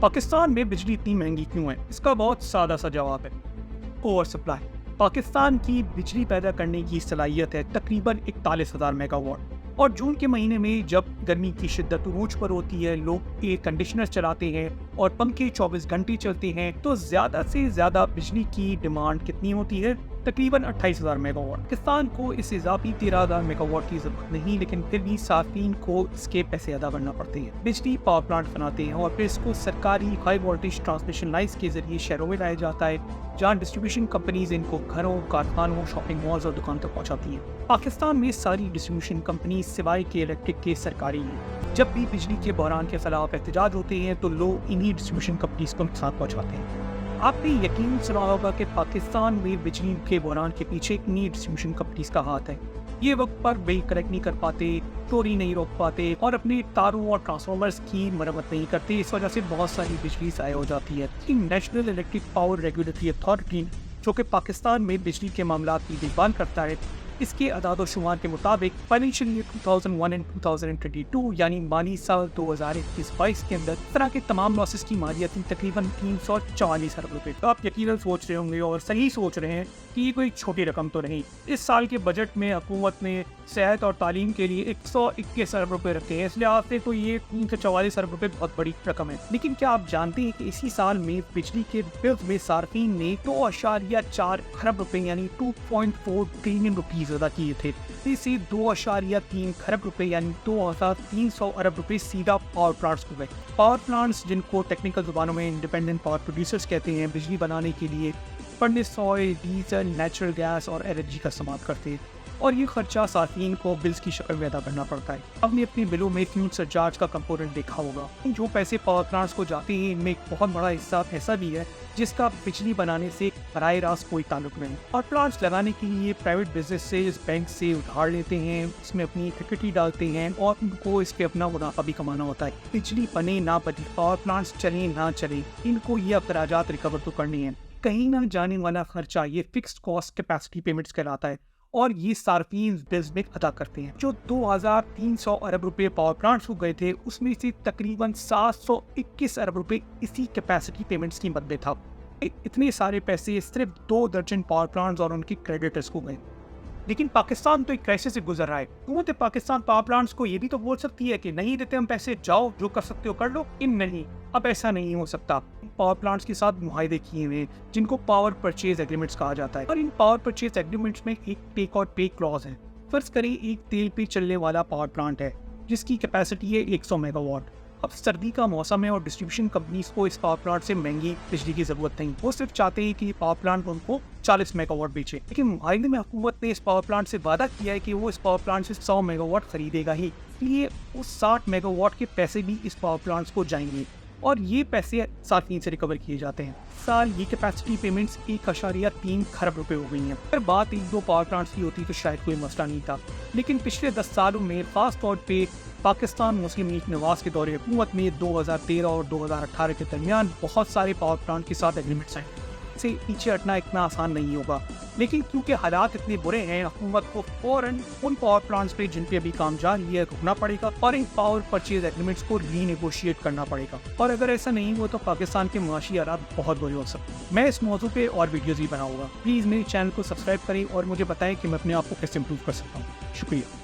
पाकिस्तान में बिजली इतनी महंगी क्यों है? इसका बहुत सादा सा जवाब है, ओवर सप्लाई। पाकिस्तान की बिजली पैदा करने की सलाहियत है तकरीबन 41,000 मेगावाट, और जून के महीने में जब गर्मी की शिद्दत उरूज पर होती है, लोग एयर कंडीशनर चलाते हैं और पंखे 24 घंटे चलते हैं, तो ज़्यादा से ज़्यादा बिजली की डिमांड कितनी होती है? तकरीबन 28,000 मेगावाट। पाकिस्तान को इस इजाफी 13,000 मेगावाट की ज़रूरत नहीं, लेकिन फिर भी सार्फिन को इसके पैसे अदा करना पड़ते हैं। बिजली पावर प्लांट बनाते हैं और फिर इसको सरकारी हाई वोल्टेज ट्रांसमिशन लाइन्स के जरिए शहरों में लाया जाता है, जहाँ डिस्ट्रीब्यूशन कंपनीज इनको घरों, कारखानों, शॉपिंग मॉल्स और दुकान तक पहुँचाती हैं। पाकिस्तान में सारी डिस्ट्रीब्यूशन कंपनी सिवाय के इलेक्ट्रिक के सरकारी हैं। जब भी बिजली के बहरान के खिलाफ एहतजाज होते हैं तो लोग इन्हीं डिस्ट्रीब्यूशन कंपनीज को नुकसान पहुँचाते हैं। आपने यकीन सुना होगा कि पाकिस्तान में बिजली के बहरान के पीछे इन्हीं डिस्ट्रीब्यूशन कंपनीज का हाथ है। ये वक्त पर बिल कलेक्ट नहीं कर पाते, चोरी नहीं रोक पाते और अपने तारों और ट्रांसफार्मर्स की मरम्मत नहीं करते। इस वजह से बहुत सारी बिजली ज़ाया हो जाती है। National electric power regulatory authority, जो कि पाकिस्तान में बिजली के मामला की देखभाल करता है, इसके अदाद शुमार के मुताबिक फाइनेंशियल ईयर 2001 एंड 2022 यानी माली साल 2021-22 के अंदर इस तरह के तमाम लॉसेस की मालियत तकरीबन 344 अरब रुपए। तो आप यकीनन सोच रहे होंगे और सही सोच रहे हैं कि ये कोई छोटी रकम तो नहीं। इस साल के बजट में हुकूमत ने सेहत और तालीम के लिए 121 अरब रुपए रखे हैं, इसलिए आपसे तो ये 344 अरब रुपए बहुत बड़ी रकम है। लेकिन क्या आप जानते हैं कि इसी साल में बिजली के बिल्स में सार्फिन ने 2.4 खरब रुपए यानी 2.4 ट्रिलियन रुपीज अदा किए थे। इसी 2.3 खरब रुपए यानी 2,300 अरब रुपए सीधा पावर प्लांट्स को गए। पावर प्लांट्स, जिनको टेक्निकल जुबानों में इंडिपेंडेंट पावर प्रोड्यूसर्स कहते हैं, बिजली बनाने के लिए furnace oil, diesel, natural gas और एलएनजी का इस्तेमाल करते हैं, और ये खर्चा सार्फिन को बिल्स की शक्ल में अदा करना पड़ता है। आपने अपने बिलों में फ्यूल सरचार्ज का कंपोनेंट देखा होगा। जो पैसे पावर प्लांट्स को जाते हैं, इनमें एक बहुत बड़ा हिस्सा ऐसा भी है जिसका बिजली बनाने से बराह रास्त कोई ताल्लुक नहीं। और प्लांट्स लगाने के लिए प्राइवेट बिजनेस से, इस बैंक से उधार लेते हैं, इसमें अपनी इक्विटी डालते हैं और उनको इस पे अपना मुनाफा भी कमाना होता है। बिजली बने ना बने, पावर प्लांट्स चले ना चले, इनको ये अखराजात रिकवर तो करनी है। कहीं ना जाने वाला खर्चा ये फिक्स्ड कॉस्ट कैपेसिटी पेमेंट्स कहलाता है, और ये सार्फिन बिल्स में अदा करते हैं। जो 2,300 अरब रुपए पावर प्लांट्स को गए थे, उसमें से तकरीबन 721 अरब रुपए इसी कैपेसिटी पेमेंट्स की मद में था। इतने सारे पैसे सिर्फ 2 दर्जन पावर प्लांट्स और उनके क्रेडिटर्स को गए। लेकिन पाकिस्तान तो एक क्राइसिस से गुजर रहा है। हुकूमत पाकिस्तान पावर प्लांट्स को ये भी तो बोल सकती है कि नहीं देते हम पैसे, जाओ जो कर सकते हो कर लो। नहीं, अब ऐसा नहीं हो सकता। पावर प्लांट्स के साथ मुआहदे किए हुए जिनको पावर परचेज एग्रीमेंट्स कहा जाता है, और इन पावर परचेज एग्रीमेंट्स में एक टेक और पे क्लॉज है। फर्ज करें एक तेल पे चलने वाला पावर प्लांट है जिसकी कैपेसिटी है 100 मेगावाट। अब सर्दी का मौसम है और डिस्ट्रीब्यूशन कंपनीज को इस पावर प्लांट से महंगी बिजली की जरूरत नहीं, वो सिर्फ चाहते हैं कि पावर प्लांट उनको 40 मेगावाट बेचे। लेकिन मुआहदे में हुकूमत ने इस पावर प्लांट से वादा किया है कि वो इस पावर प्लांट से 100 मेगावाट खरीदेगा ही, इसलिए उस 60 मेगावाट के पैसे भी इस पावर प्लांट्स को जाएंगे और ये पैसे सार्फिन से रिकवर किए जाते हैं। साल ये कैपेसिटी पेमेंट्स 1.3 खरब रुपए हो गई हैं। अगर बात 1-2 पावर प्लांट्स की होती तो शायद कोई मसला नहीं था, लेकिन पिछले 10 सालों में खास तौर पे पाकिस्तान मुस्लिम लीग नवाज के दौरे हुकूमत में 2013 और 2018 के दरमियान बहुत सारे पावर प्लांट के साथ एग्रीमेंट्स हैं। से पीछे हटना इतना आसान नहीं होगा, लेकिन क्योंकि हालात इतने बुरे हैं, हुकूमत को फौरन उन पावर प्लांट्स पे जिन पे अभी काम जारी है रुकना पड़ेगा और इन पावर परचेज एग्रीमेंट्स को रीनेगोशिएट करना पड़ेगा। और अगर ऐसा नहीं हुआ तो पाकिस्तान के मुआशी हालात बहुत बुरे हो सकते हैं। मैं इस मौजू पे और वीडियोज़ भी बनाऊंगा। प्लीज़ मेरे चैनल को सब्सक्राइब करें और मुझे बताएं कि मैं अपने आप को कैसे इम्प्रूव कर सकता हूँ। शुक्रिया।